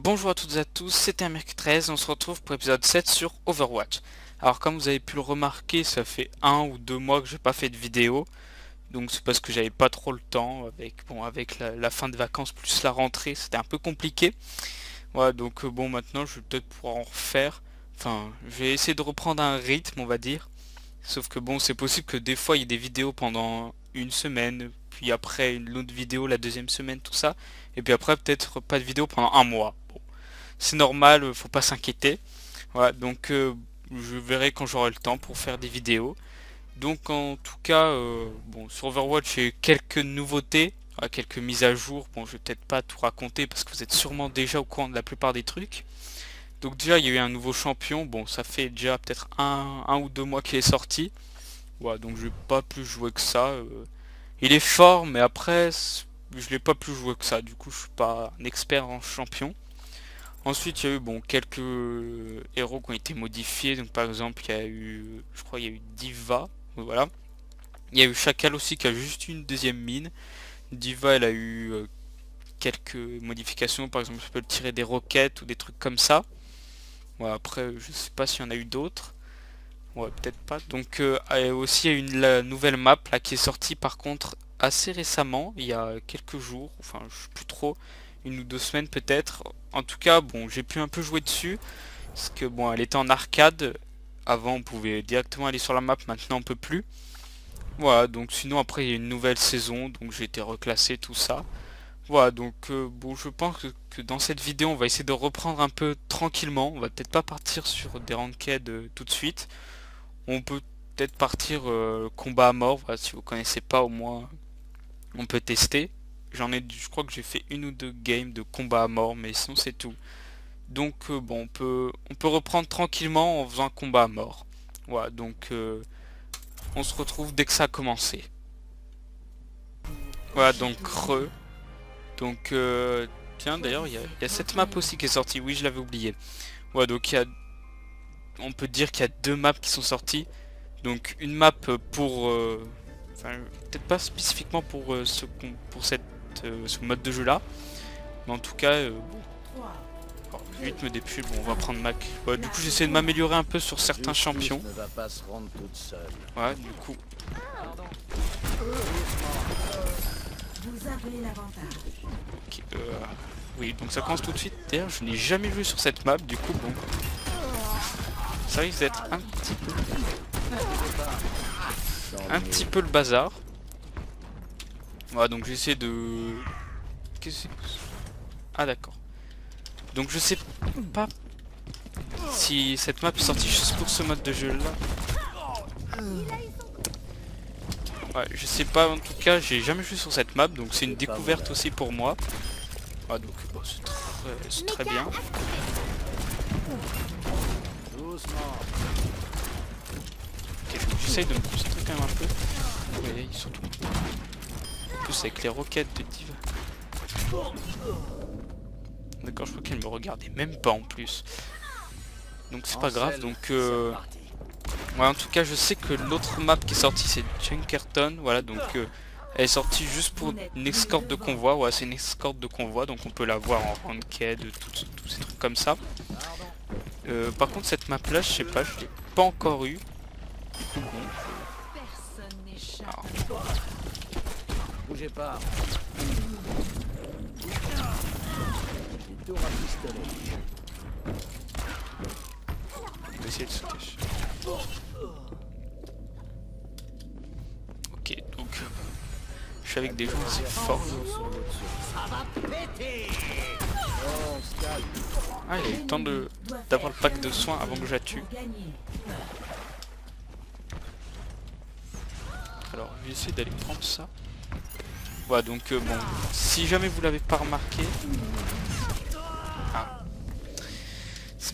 Bonjour à toutes et à tous, c'était Merc13, on se retrouve pour l'épisode 7 sur Overwatch. Alors comme vous avez pu le remarquer, ça fait 1 ou 2 mois que j'ai pas fait de vidéo, donc c'est parce que j'avais pas trop le temps, avec la fin de vacances plus la rentrée, c'était un peu compliqué. Voilà, donc bon maintenant je vais peut-être pouvoir en refaire, enfin je vais essayer de reprendre un rythme on va dire, sauf que bon c'est possible que des fois il y ait des vidéos pendant une semaine, puis après une autre vidéo la deuxième semaine, tout ça, et puis après peut-être pas de vidéo pendant un mois. C'est normal, faut pas s'inquiéter. Voilà, donc je verrai quand j'aurai le temps pour faire des vidéos. Donc en tout cas, bon, sur Overwatch, j'ai quelques nouveautés, quelques mises à jour. Bon, je vais peut-être pas tout raconter parce que vous êtes sûrement déjà au courant de la plupart des trucs. Donc déjà, il y a eu un nouveau champion. Bon, ça fait déjà peut-être un ou 2 mois qu'il est sorti. Voilà, donc je vais pas plus jouer que ça. Il est fort, mais après, je l'ai pas plus joué que ça. Du coup, je suis pas un expert en champion. Ensuite, il y a eu bon, quelques héros qui ont été modifiés. Donc, par exemple, il y a eu, je crois, il y a eu Diva. Voilà. Il y a eu Chacal aussi qui a juste une deuxième mine. Diva, elle a eu quelques modifications. Par exemple, elle peut tirer des roquettes ou des trucs comme ça. Voilà, après, je sais pas s'il y en a eu d'autres. Ouais, peut-être pas. Donc, aussi, il y a eu la nouvelle map là, qui est sortie par contre assez récemment, il y a quelques jours. Enfin, je sais plus trop. 1 ou 2 semaines peut-être. En tout cas, bon, j'ai pu un peu jouer dessus. Parce que bon, elle était en arcade. Avant, on pouvait directement aller sur la map, maintenant on peut plus. Voilà, donc sinon après il y a une nouvelle saison, donc j'ai été reclassé, tout ça. Voilà, donc bon, je pense que dans cette vidéo, on va essayer de reprendre un peu tranquillement. On va peut-être pas partir sur des ranked tout de suite. On peut peut-être partir combat à mort, voilà, si vous connaissez pas au moins, on peut tester. Je crois que j'ai fait 1 ou 2 games de combat à mort, mais sinon c'est tout. Donc bon, on peut reprendre tranquillement en faisant un combat à mort. Voilà, donc on se retrouve dès que ça a commencé. Voilà, donc Donc tiens, d'ailleurs, il y a cette map aussi qui est sortie. Oui, je l'avais oublié. Voilà, donc on peut dire qu'il y a 2 maps qui sont sorties. Donc une map pour, enfin, peut-être pas spécifiquement pour ce mode de jeu là, mais en tout cas, bon, vite me dépêcher. Bon, on va prendre Mac. Ouais, du coup, j'essaie de m'améliorer un peu sur certains champions. Ouais, du coup. Ok, oui, donc ça commence tout de suite. D'ailleurs, je n'ai jamais joué sur cette map, du coup, bon, ça risque d'être un petit peu le bazar. Voilà, donc j'essaie de... Qu'est-ce que c'est? Ah d'accord. Donc je sais pas si cette map est sortie juste pour ce mode de jeu là. Ouais, je sais pas, en tout cas j'ai jamais joué sur cette map, donc c'est une découverte aussi pour moi. Ah donc bon, c'est très bien. Ok, j'essaye de me concentrer quand même un peu. Oui, surtout. En plus avec les roquettes de Div. D'accord, je crois qu'elle me regardait même pas en plus. Donc c'est pas grave, donc ouais, en tout cas je sais que l'autre map qui est sortie c'est Junkerton, voilà, donc elle est sortie juste pour une escorte de convoi, ouais, c'est une escorte de convoi, donc on peut la voir en ranked, tous ces trucs comme ça. Par contre cette map là, je sais pas, je l'ai pas encore eu. Du coup bon. Alors. Bougez pas. On va essayer de sauter. Ok, donc je suis avec des gens assez forts. Ah, il a eu le temps d'avoir le pack de soins avant que je la tue. Alors, je vais essayer d'aller prendre ça. Voilà, donc bon, si jamais vous l'avez pas remarqué... Ah.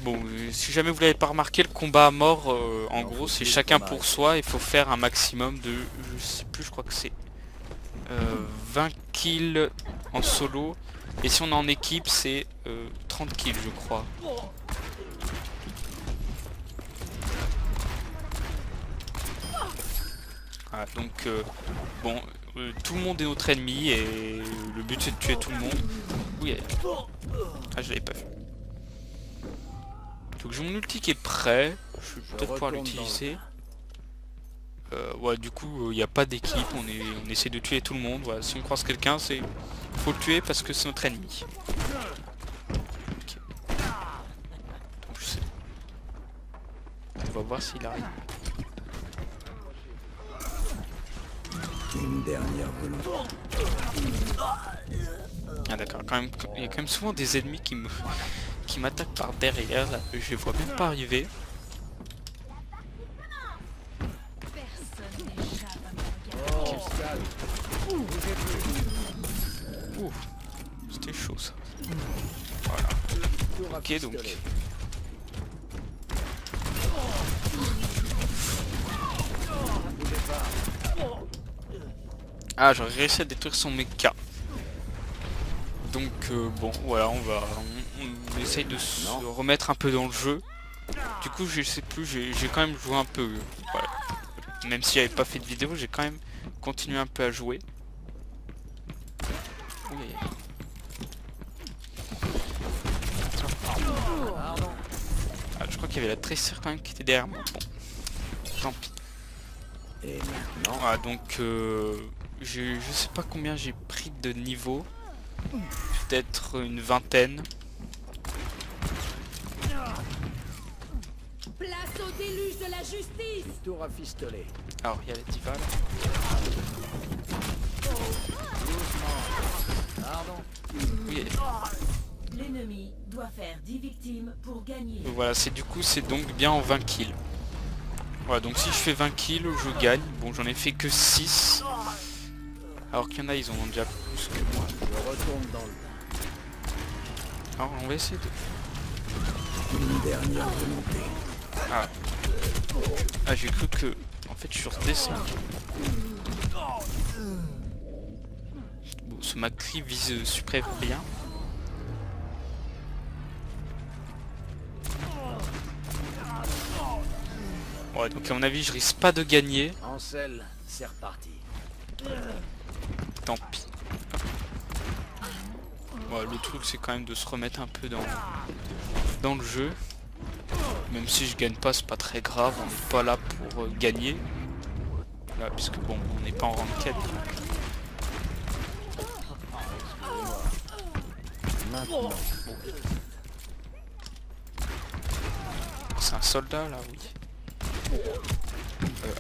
Bon, si jamais vous l'avez pas remarqué, le combat à mort, en gros, c'est chacun pour soi. Il faut faire un maximum de... Je sais plus, je crois que c'est 20 kills en solo. Et si on est en équipe, c'est 30 kills, je crois. Voilà, donc, bon, tout le monde est notre ennemi et le but c'est de tuer tout le monde. Oui, ah, je l'avais pas vu. Donc j'ai mon ulti qui est prêt. Je vais peut-être pouvoir l'utiliser. Ouais, du coup, il n'y a pas d'équipe. On essaie de tuer tout le monde. Voilà, si on croise quelqu'un, c'est faut le tuer parce que c'est notre ennemi. Okay. Donc, je sais. On va voir s'il arrive. Une dernière volonté. Ah d'accord, il y a quand même souvent des ennemis qui m'attaquent par derrière, là, je les vois même pas arriver. Ouh, c'était chaud ça. Voilà. Ok donc. Ah, j'aurais réussi à détruire son mecha. Donc bon, voilà, on essaye de se remettre un peu dans le jeu. Du coup, je sais plus, j'ai quand même joué un peu. Voilà. Même si j'avais pas fait de vidéo, j'ai quand même continué un peu à jouer. Oui. Ah, je crois qu'il y avait la Tracer quand même qui était derrière moi. Bon, tant pis. Et maintenant, Voilà, donc je sais pas combien j'ai pris de niveau. Peut-être une vingtaine. Place au déluge de la justice. tour à fistolet. Alors, il y a la diva là. Pardon. Oui. L'ennemi doit faire 10 victimes pour gagner. Donc voilà, c'est donc bien en 20 kills. Voilà, donc si je fais 20 kills, je gagne. Bon, j'en ai fait que 6. Alors qu'il y en a, ils en ont déjà plus que moi. Je retourne dans le... Alors, on va essayer de... Une dernière volonté. Ah. Ah, j'ai cru que... En fait, je suis redescendu. Bon, ce Macri vise super bien. Ouais, donc à mon avis, je risque pas de gagner. Ansel, c'est reparti. Tant pis. Ouais, le truc, c'est quand même de se remettre un peu dans le jeu. Même si je gagne pas, c'est pas très grave. On n'est pas là pour gagner. Là, puisque bon, on n'est pas en ranked. Maintenant. C'est un soldat là, oui.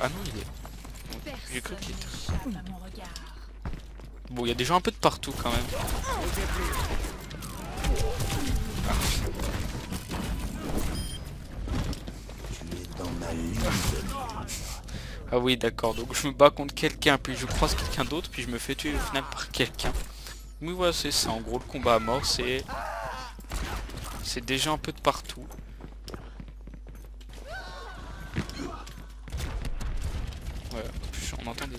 Ah non, il est... Bon, j'ai cru qu'il était... Bon, il y a des gens un peu de partout quand même. Ah. Tu es dans ma ligne. Ah oui, d'accord, donc je me bats contre quelqu'un, puis je croise quelqu'un d'autre, puis je me fais tuer au final par quelqu'un. Oui, voilà, c'est ça, en gros, le combat à mort, c'est... C'est des gens un peu de partout. Voilà, on entend des...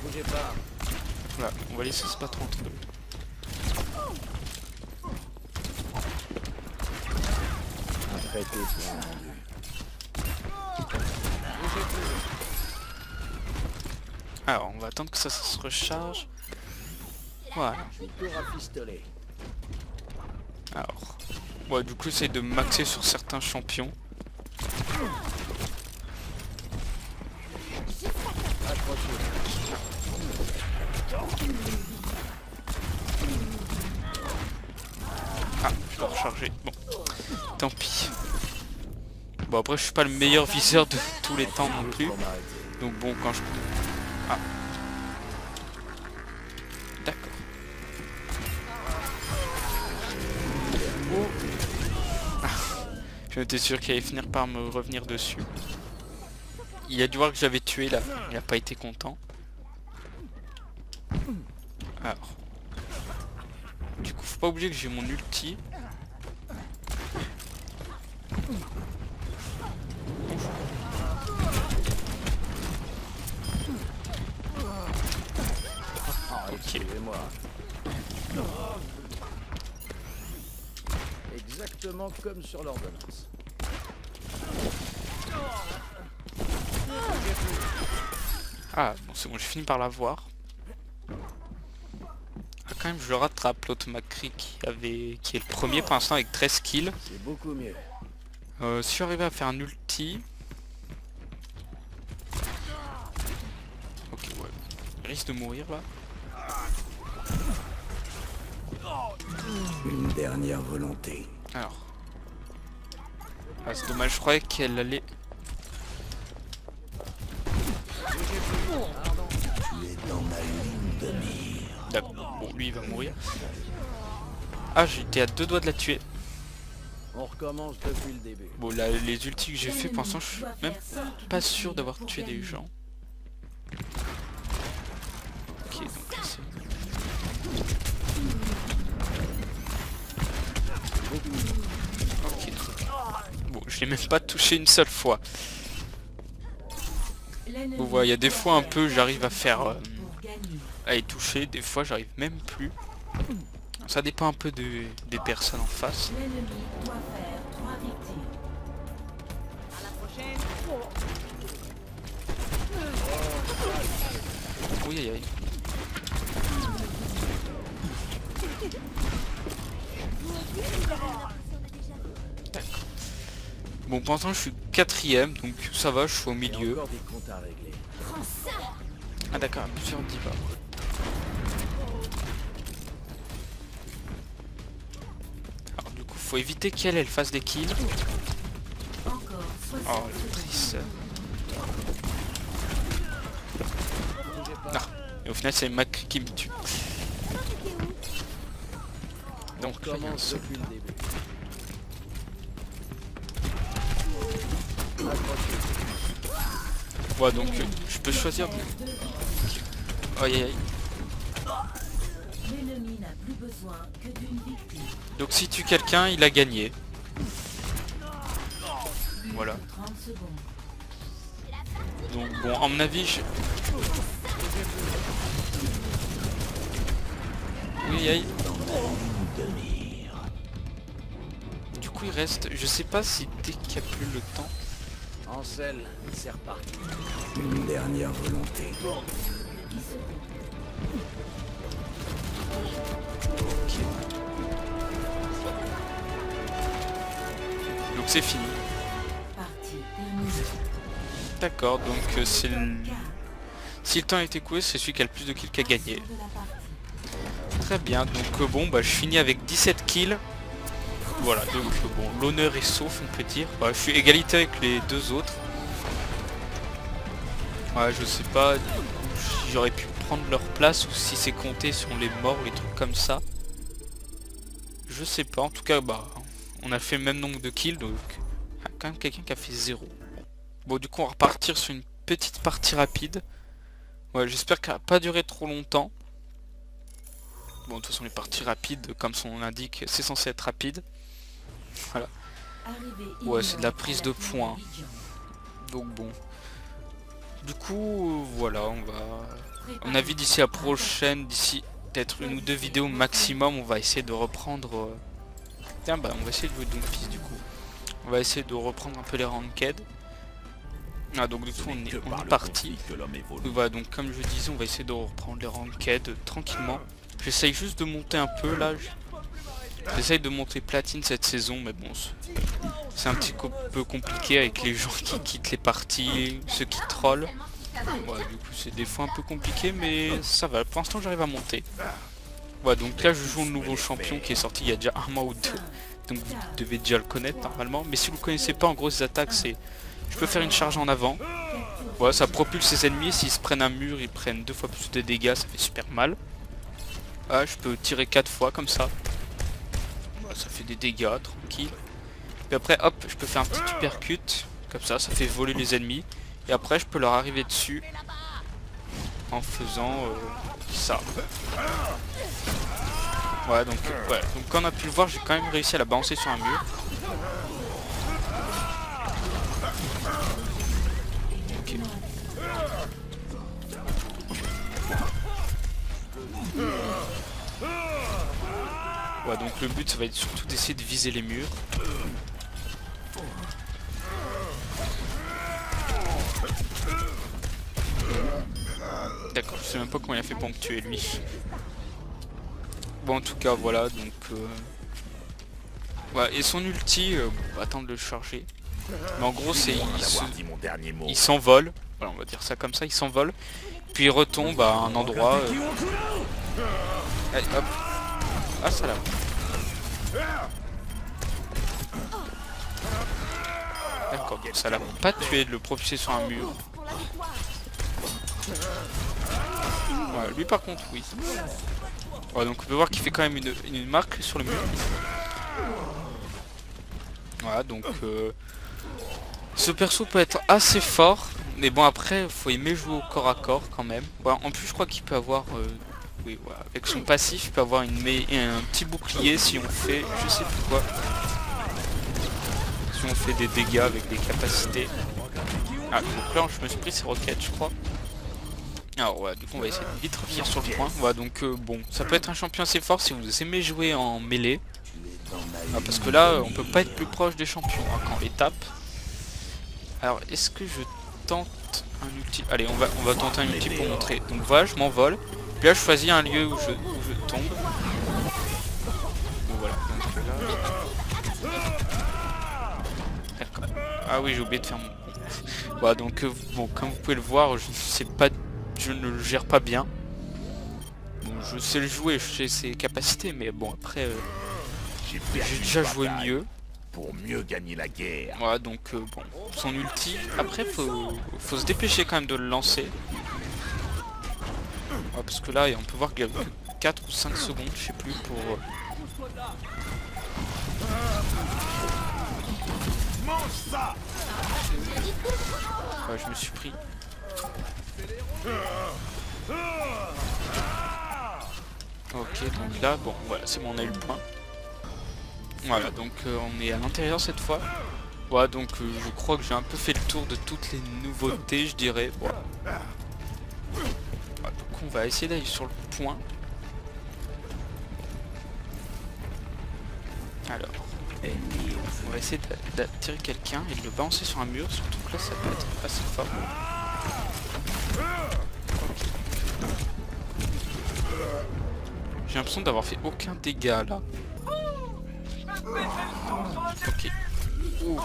Bougez pas. Voilà, on va laisser se battre entre eux. Un traité pour un rendu. Alors, on va attendre que ça se recharge. Voilà. Tour à fistolet. Alors, ouais, du coup, c'est de maxer sur certains champions. Ah, je dois recharger. Bon, tant pis. Bon, après, je suis pas le meilleur viseur de tous les temps non plus. Donc bon, quand je... Ah. D'accord. Oh. Ah. Je m'étais sûr qu'il allait finir par me revenir dessus. Il a dû voir que j'avais tué là. Il a pas été content. Alors. Du coup, faut pas oublier que j'ai mon ulti. Ok. Moi. Exactement comme sur l'ordonnance. Ah, bon, c'est bon, j'ai fini par l'avoir. Ah, quand même je le rattrape l'autre McCree qui est le premier pour l'instant avec 13 kills. C'est beaucoup mieux. Si j'arrivais à faire un ulti. Ok ouais. Il risque de mourir là. Une dernière volonté. Alors. Ah c'est dommage, je croyais qu'elle allait. Tu es dans ma ligne de mire. D'accord. Bon lui il va mourir. Ah j'étais à 2 doigts de la tuer. On recommence depuis le début. Bon là les ultis que j'ai fait pour l'instant je suis même pas sûr d'avoir tué des gens. Ok donc là c'est... Ok donc... Bon je l'ai même pas touché une seule fois. Vous voyez il y a des fois un peu j'arrive à faire... à y toucher, des fois j'arrive même plus. Ça dépend un peu des personnes en face. L'ennemi doit faire 3 victimes. Oui aïe aïe. D'accord. Bon pour l'instant je suis 4ème donc ça va, je suis au Il y a milieu. encore des comptes à régler. Ah d'accord, plusieurs divas. Alors du coup faut éviter qu'elle elle fasse des kills. Encore 60 Oh l'actrice. Ah, et au final c'est McCree qui me tue. On Donc là, il y a un recommence saut. depuis le début. Ouais donc je peux choisir de... Aïe aïe aïe. L'ennemi n'a plus besoin que d'une victime. Donc si tue quelqu'un il a gagné. Voilà. 30 secondes. Donc bon à mon avis je... Oui aïe. Du coup il reste... Je sais pas si dès qu'il n'y a plus le temps... Ansel, c'est reparti. Une dernière volonté. Donc c'est fini. Partie terminée. D'accord donc c'est le... Si le temps a été écoulé c'est celui qui a le plus de kills qui a gagné. De la partie. Très bien donc bon bah je finis avec 17 kills. Voilà donc bon l'honneur est sauf on peut dire. Bah, je suis égalité avec les deux autres. Ouais je sais pas du coup, si j'aurais pu prendre leur place ou si c'est compté sur les morts ou les trucs comme ça. Je sais pas en tout cas bah on a fait le même nombre de kills donc il y a quand même quelqu'un qui a fait 0. Bon du coup on va repartir sur une petite partie rapide. Ouais j'espère qu'elle va pas durer trop longtemps. Bon de toute façon les parties rapides comme son nom l'indique c'est censé être rapide. Voilà. Ouais c'est de la prise de points. Donc bon. Du coup voilà on va... À mon avis d'ici la prochaine, d'ici peut-être une ou deux vidéos maximum on va essayer de reprendre... Tiens bah on va essayer de jouer Doomfist du coup. On va essayer de reprendre un peu les ranked. Ah donc du coup on est parti. Donc, voilà donc comme je disais on va essayer de reprendre les ranked tranquillement. J'essaye juste de monter un peu là. J'essaye de monter platine cette saison mais bon c'est un petit peu compliqué avec les gens qui quittent les parties, ceux qui trollent. Ouais, du coup c'est des fois un peu compliqué mais ça va, pour l'instant j'arrive à monter. Ouais donc là je joue le nouveau champion qui est sorti il y a déjà un mois ou deux. Donc vous devez déjà le connaître normalement. Mais si vous ne connaissez pas en gros ces attaques c'est... Je peux faire une charge en avant. Voilà ça propulse ses ennemis, s'ils se prennent un mur ils prennent 2 fois plus de dégâts, ça fait super mal. Ah, je peux tirer 4 fois comme ça. Voilà, ça fait des dégâts, tranquille. Puis après hop je peux faire un petit uppercut. Comme ça fait voler les ennemis. Et après je peux leur arriver dessus en faisant ça. Ouais donc comme on a pu le voir j'ai quand même réussi à la balancer sur un mur. Ok. Ouais donc le but ça va être surtout d'essayer de viser les murs. D'accord, je sais même pas comment il a fait pour me tuer lui. Bon, en tout cas, voilà, donc... Ouais, et son ulti, on va attendre de le charger. Mais en gros, c'est il s'envole. Voilà, on va dire ça comme ça, il s'envole. Puis il retombe à un endroit... Allez, hop. Ah, ça là. D'accord, ça l'a pas tué de le propulser sur un mur. Ouais, lui par contre, oui. Ouais, donc on peut voir qu'il fait quand même une marque sur le mur. Voilà, donc ce perso peut être assez fort, mais bon après faut aimer jouer au corps à corps quand même. Ouais, en plus je crois qu'il peut avoir, oui, voilà, avec son passif il peut avoir un petit bouclier si on fait, je sais plus quoi, si on fait des dégâts avec des capacités. Ah donc là je me suis pris ses roquettes je crois. Alors ouais, du coup on va essayer de vite revenir sur le point. Voilà, donc bon, ça peut être un champion assez fort si vous aimez jouer en mêlée. Ah, parce que là on peut pas être plus proche des champions hein, quand on les tape. Alors est-ce que je tente un ulti? Allez, on va tenter un ulti pour montrer. Donc voilà, je m'envole. Puis là je choisis un lieu où je tombe. Bon, voilà, donc là... D'accord. Ah oui, j'ai oublié de faire mon con. Voilà, donc bon, comme vous pouvez le voir, je ne le gère pas bien. Bon, je sais le jouer, je sais ses capacités, mais bon après j'ai déjà joué mieux. Pour mieux gagner la guerre. Voilà, donc bon, son ulti, après faut se dépêcher quand même de le lancer. Ouais, parce que là on peut voir qu'il y a que 4 ou 5 secondes, je sais plus pour... Ouais, je me suis pris. Ok, donc là, bon, voilà, c'est bon, on a eu le point. Voilà, donc on est à l'intérieur cette fois. Voilà, donc je crois que j'ai un peu fait le tour de toutes les nouveautés, je dirais. Voilà. Voilà, donc on va essayer d'aller sur le point. Alors, on va essayer d'attirer quelqu'un et de le balancer sur un mur, surtout que là ça peut être assez fort. Okay. J'ai l'impression d'avoir fait aucun dégât là. Ok. Ouh.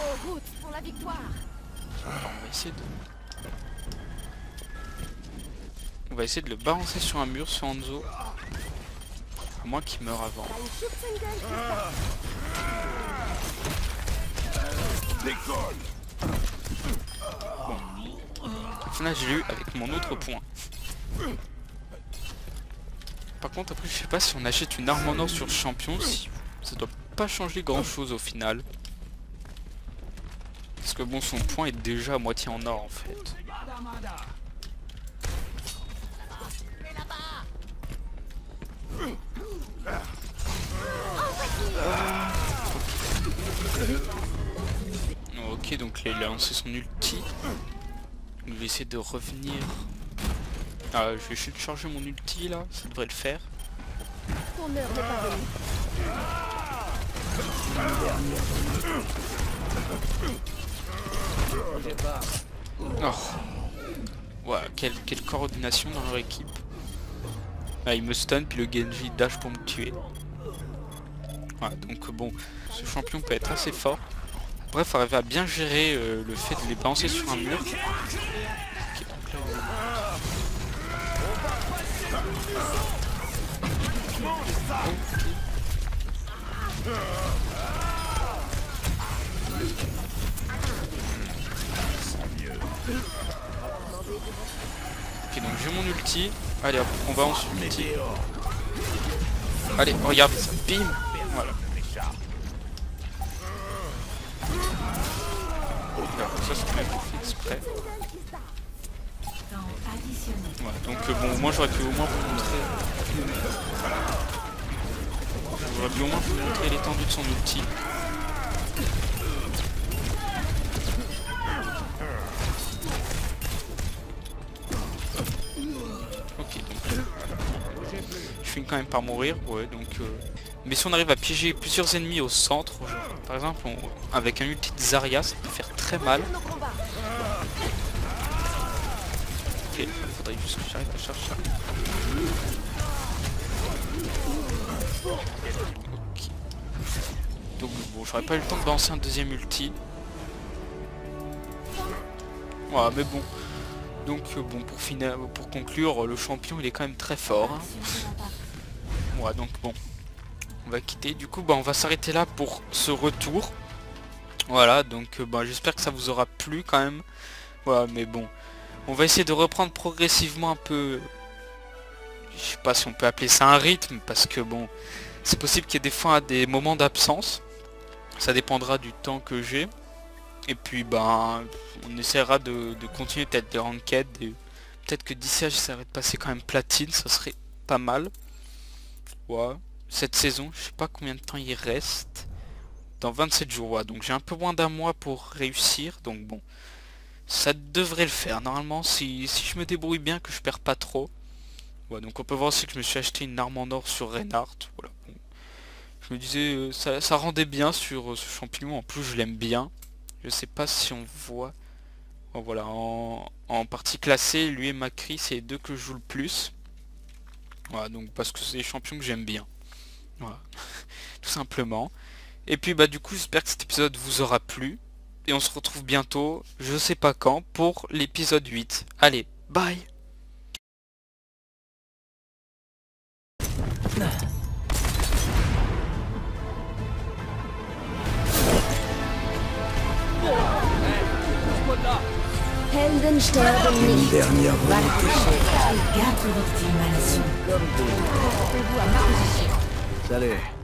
On va essayer de le balancer sur un mur sur Hanzo. À moins qu'il meure avant. Bon. Là j'ai eu avec mon autre point. Par contre après je sais pas si on achète une arme en or sur le champion, si ça doit pas changer grand chose au final. Parce que bon, son point est déjà à moitié en or en fait. Ok, donc là il a lancé son ulti. Il va essayer de revenir. Ah, je vais essayer de charger mon ulti là, ça devrait le faire. Oh. Ouais, quelle coordination dans leur équipe. Ah, il me stun puis le Genji dash pour me tuer. Ouais, donc bon, ce champion peut être assez fort. Bref, faut arriver à bien gérer le fait de les balancer sur un mur. Okay, donc là, ok, donc j'ai mon ulti. Allez hop, on va en ulti. Allez, regardez ça, bim. Voilà. Alors, ça c'est même fait exprès. Voilà, donc bon, moi j'aurais pu au moins vous montrer. J'aurais pu au moins vous montrer l'étendue de son ulti. Ok, donc je finis quand même par mourir, ouais, donc mais si on arrive à piéger plusieurs ennemis au centre, genre, par exemple avec un ulti de Zarya, ça peut faire très mal. Ok, il faudrait juste que j'arrive à chercher ça. j'aurais pas eu le temps de balancer un deuxième ulti. Voilà, mais bon. Donc bon, pour conclure, le champion il est quand même très fort. Hein. Ouais, donc bon. On va quitter. Du coup, bah, on va s'arrêter là pour ce retour. Voilà, donc bah, j'espère que ça vous aura plu quand même. Voilà, mais bon. On va essayer de reprendre progressivement un peu... Je sais pas si on peut appeler ça un rythme, parce que bon... C'est possible qu'il y ait des fois des moments d'absence. Ça dépendra du temps que j'ai. Et puis ben on essaiera de continuer peut-être des ranked. Peut-être que d'ici là j'essaierai de passer quand même platine, ça serait pas mal. Ouais. Cette saison, je sais pas combien de temps il reste. Dans 27 jours, ouais. Donc j'ai un peu moins d'un mois pour réussir. Donc bon. Ça devrait le faire. Normalement, si je me débrouille bien, que je perds pas trop. Ouais, donc on peut voir aussi que je me suis acheté une arme en or sur Reinhardt. Voilà. Bon. Je me disais, ça rendait bien sur ce champignon. En plus, je l'aime bien. Je sais pas si on voit. Oh, voilà, en partie classée, lui et Macri, c'est les deux que je joue le plus. Voilà, donc parce que c'est des champions que j'aime bien. Voilà, tout simplement. Et puis bah du coup, j'espère que cet épisode vous aura plu. Et on se retrouve bientôt, je sais pas quand, pour l'épisode 8. Allez, bye. Helden sterben Une nicht. dernière volonté. Garde victime à la suite. Salut.